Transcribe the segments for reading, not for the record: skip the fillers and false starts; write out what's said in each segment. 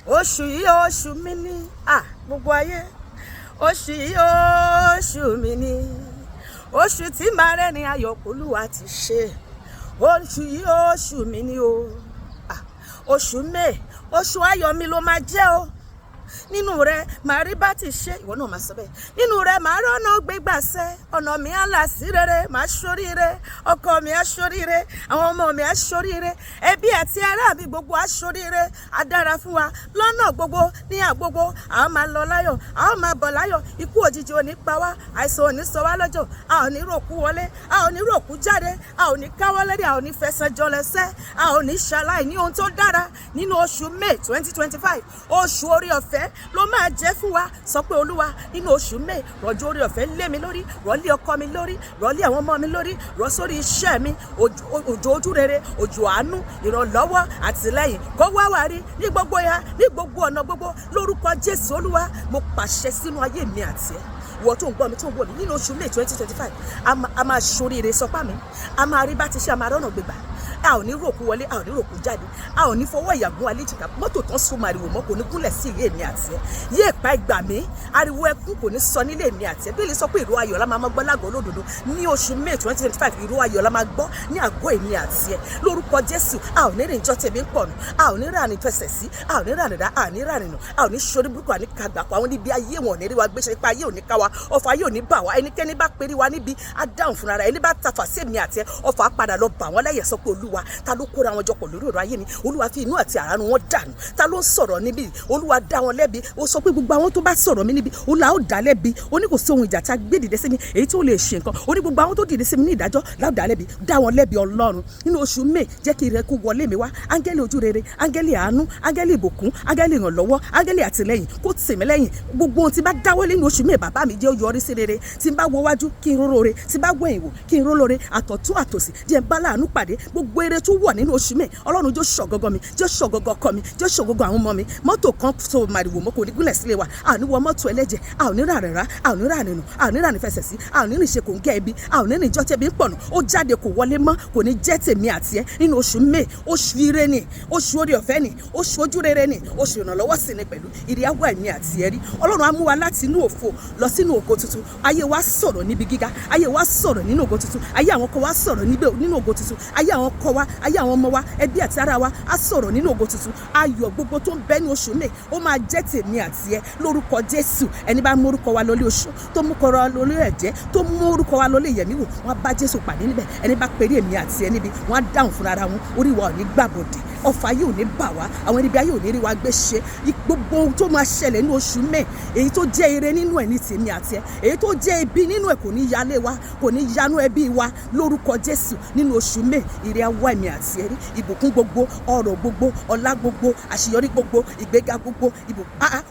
Osu yìí oṣù mi ni, gbogbo ayé. Oṣù yìí oṣù mi ni. Oṣù tí màá rẹ́rìn ayọ̀ Olúwa ti ṣe. Oṣù yìí oṣù mi ni o. Osu May, Osu Ayo mi ló máa jẹ́ o. Nínú rẹ̀ màá rí bá ti ṣe, ìwọ náà máa sọ bẹ́ẹ̀. Nínú rẹ̀ màá rọ́nà gbégbàsẹ́, ọ̀nà mi á là sí rere, màá ṣoríire, ọkọ mi á ṣoríire, àwọn ọmọ mi á ṣoríire, ẹbí àti ará mi gbogbo á ṣoríire, á dára fún wa lọ́nà gbogbo, ní àgbogbo, a máa lọ láyọ̀, a máa bọ̀ láyọ̀, ikú òjijì ò ní pa wá, àìsàn ò ní sọ wá lọ́jọ́, a ò ní ròkú wọlé, a ò ní ròkú jáde, a ò ní káwọ́ lédè, a ò ní fẹsẹ̀ jọlẹ̀sẹ̀, a ò ní ṣaláì ní ohun tó dára nínú oṣù May 2025, oṣù orí ọ̀fẹ́ ló máa jẹ́ fún wa. Sọ pé Olúwa nínú oṣù May rọ̀jò orí ọ̀fẹ́ lé mi lórí, rọ̀lé ọkọ mi lórí, rọ̀lé àwọn ọmọ mi lórí, rọ̀ sórí iṣẹ́ mi, òjò ojú rere, òjò àánú, ìrànlọ́wọ́, àtìlẹ́yìn kó wá wá rí ní gbogbo ya, ní gbogbo ọ̀nà gbogbo, lórúkọ Jésù. Olúwa mo pàṣẹ sínú ayé mi àti ẹ, ìwọ tó ń gbọ́ mi tó ń wò mí nínú oṣù May 2025, a máa ṣoríire sọpá mi, a máa rí bá ti ṣe, a máa rọ́nà gbégbà, a ò ní ròkú wọlé, a ò ní ròkú jáde, a ò ní fọwọ́ ìyàgún alẹ́jìká, mọ́tò tán so màrìwò mọ́ kò ní gúnlẹ̀ sí ilé mi àti ẹ, yé ìpá ìgbà mi, ariwo ẹkún kò ní sọ nílé mi àti ẹ. Bíbélì sọ pé ìró ayọ̀ la máa gbọ́ lágọ̀ọ́ lódodo ní oṣù May 2025, ìró ayọ̀ la máa gbọ́ ní àgọ́ èmi àti ẹ, lórúkọ Jésù. A ò ní rìn ìjọ tẹ̀mí ń pọ̀nù, a ò ní rà ní fẹsẹ̀ sí, a ò ní rà nìdá, a ò ní rà nìnà, a ò ní ṣorí burúkú, a ní kagbàpọ̀, àwọn níbi ayé wọn ò ní rí wa gbéṣẹ́, ipa ayé ò ní ká wa, ọfà ayé ò ní bà wá, ẹnikẹ́ni bá perí wa níbi á dáhùn fúnra rẹ̀, ẹni bá tafà sí èmi àti ẹ, ọfà padà lọ bà wọ́n lẹ́yẹ̀. Sọ pé Olúwa ta ló kóra wọn jọpọ̀ lórí ọ̀rọ̀ ayé mi, Olúwa fi inú àti àránú wọn dànù, ta ló ń sọ̀rọ̀ níbí, Olúwa dá wọn lẹ́bi. Ó sọ pé gbogbo àwọn tó bá sọ̀rọ̀ mi níbi, Olúwa ó dá lẹ́bi. Ó ní kò sí ohun ìjà tí a gbé dìde sí mi èyí tó lè ṣe nǹkan, ó ní gbogbo àwọn tó dìde sí mi ní ìdájọ́ láò dá lẹ́bi, dá wọn lẹ́bi Ọlọ́run. Nínú oṣù May jẹ́ kí ire kó wọlé mi wá, áńgẹ́lì ojú rere, áńgẹ́lì àánú, áńgẹ́lì ìbùkún, áńgẹ́lì ìrànlọ́wọ́, áńgẹ́lì àtìlẹ́yìn kó tì mí lẹ́yìn. Gbogbo ohun tí bá dáwọ́ nínú oṣù May bàbá mi jẹ́ ó yọrí sí rere, tí n bá wo wájú kí n rólóore, tí n bá wẹ̀yìn wò kí n rólóore, àtọ̀tún àtòsì jẹ́ n bá láàánú pàdé. Gbogbo ire tó wọ̀ nínú oṣù May Ọlọ́run jẹ́ ṣọ̀gọ́gọ́ mi, jẹ́ ṣọ̀gọ́gọ́ ọkọ mi, jẹ́ ṣọ̀gọ́gọ́ àwọn ọmọ mi. Mọ́tò kan so màrìwò mọ́ kò ní gúnlẹ̀ sílé wa, a ò ní wọ mọ́tò ẹlẹ́jẹ̀, a ò ní rà rẹ̀rá, a ò ní rà nínú, a ò ní rà ní fẹsẹ̀ sí, a ò ní rìn ṣe kò ń gẹ́ ẹbí, a ò ní rìn ìjọ tẹ̀bí ń pọ̀nù, ó jáde kò wọlé mọ́, kò ní jẹ́ tèmi àti ẹ nínú oṣù May. Oṣù ire ni, oṣù orí ọ̀fẹ́ ni, oṣù ojú rere ni, oṣù ìrànlọ́wọ́ sì ni pẹ̀lú ìrì àwọ̀ ẹ̀mí àti ẹ̀rí. Ọlọ́run á mú wa láti inú òfo lọ sínú ògo tuntun, ayé wa sọ̀rọ̀ níbi gíga, ayé wa sọ̀rọ̀ nínú ògo tuntun, ayé àwọn ọkọ wa sọ̀rọ̀ nínú ògo tuntun, ayé àwọn ọkọ wa, ayé àwọn ọmọ wa, ẹbí àti ará wa á sọ̀rọ̀ nínú ògo tuntun. Ayọ̀ gbogbo tó ń bẹ ní oṣù May ó máa jẹ́ tèmi àti ẹ lórúkọ Jésù. Ẹni bá mú orúkọ wa lọlé oṣù, tó mú kọrọ lọlé ẹ̀jẹ̀, tó mú orúkọ wa lọlé yẹ̀mí wò, wọ́n bá Jésù pàdé níbẹ̀. Ẹni bá perí èmi àti ẹ níbi, wọ́n á dáhùn fúnra ara wọn, orí wa ò ní gbàbọ̀dẹ̀, ọfà yìí ò ní bà wá, àwọn ẹni bí ayé ò ní rí wa gbé ṣe. Gbogbo ohun tó máa ṣẹlẹ̀ ní oṣù May, èyí tó jẹ́ ire nínú ẹ̀ ní tèmi àti ẹ, èyí tó jẹ́ ibi nínú ẹ̀ kò ní yálé wa, kò ní yanú ẹbí wa lórúkọ Jésù. Nínú oṣù May ire á wá èmi àti ẹ rí, ìbùkún gbogbo, ọrọ̀ gbogbo, ọlá gbogbo, àṣeyọrí gbogbo, ìgbéga gbogbo,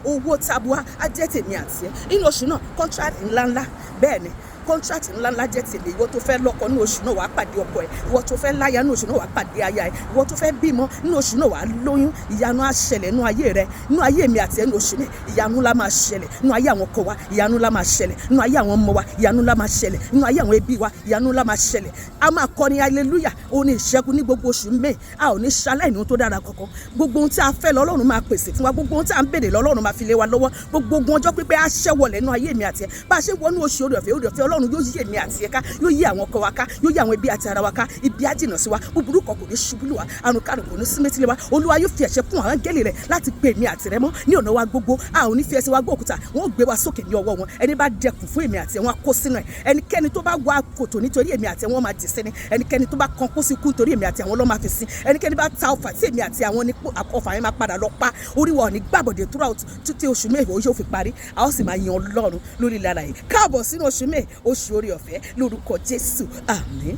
owó tabua á jẹ́ tèmi àti ẹ nínú oṣù náà. Contract ńláńlá, bẹ́ẹ̀ ni contract ńláńlá jẹ́ tèmi. Ìwọ tó fẹ́ lọ́kọ ní oṣù náà wàá pàdé ọkọ ẹ̀, ìwọ tó fẹ́ láya ní oṣù náà wàá pàdé aya ẹ̀, ìwọ tó fẹ́ bímọ ní oṣù náà wàá lóyún. Ìyanu á ṣẹlẹ̀ nínú ayé rẹ, nínú ayé mi àti ẹ ní oṣù May. Ìyanu ńlá máa ṣẹlẹ̀ nínú ayé àwọn ọkọ wa, ìyanu ńlá máa ṣẹlẹ̀ nínú ayé àwọn ọmọ wa, ìyanu ńlá máa ṣẹlẹ̀ nínú ayé àwọn ẹbí wa, ìyanu ńlá máa ṣẹlẹ̀. A máa kọrin hallelujah, òun ní ìṣẹ́gun ní gbogbo oṣù May. A ò ní ṣaláìní ohun tó dára kankan. Gbogbo ohun tí a fẹ́ lọ́lọ́run máa pèsè fún wa, gbogbo ohun tí a ń béèrè lọ́lọ́run máa fi lé wa lọ́wọ́. Gbogbo ogun ọjọ́ pípẹ́ á ṣẹ́ wọlẹ̀ nínú ayé mi àti ẹ. Bá a ṣe wọnú oṣù orí ọ̀fẹ́ Ọlọ́run yóò yí èmi àti ẹ ká, yóò yí àwọn ọkọ wa ká, yóò yí àwọn ẹbí àti ara wa ká. Ibi á jìnnà sí wa, búburú kan kò ní ṣubú lù wá, àrùn karùn kò ní sí méjìlé wa. Olúwa yóò fi ẹ̀ṣẹ̀ fún àwọn áńgẹ́lì rẹ̀ láti gbé èmi àti rẹ mọ́ ní ọ̀nà wa gbogbo. A ò ní fi ẹsẹ̀ wa gbọ́ òkúta, wọ́n ó gbé wa sókè ní ọwọ́ wọn. Ẹni bá dẹkùn fún èmi àti ẹ, wọ́n á kó sínú ẹ̀. Ẹnikẹ́ni tó bá wá kòtò nítorí èmi àti ẹ, wọ́n máa dì sí ni. Ẹnikẹ́ni tó bá kan kó sí kú nítorí èmi àti àwọn ló máa fi sin. Ẹnikẹ́ni bá ta ọfà sí èmi àti àwọn ní ọfà yẹn máa padà lọ pa. Orí wa ò ní gbàbọ̀dẹ̀ throughout títí oṣù May yóò fi parí. A ó sì máa yan Ọlọ́run lórí lára yìí. Káàbọ̀ sínú oṣù May, oṣù orí ọ̀fẹ́ lórúkọ Jésù. Àmín.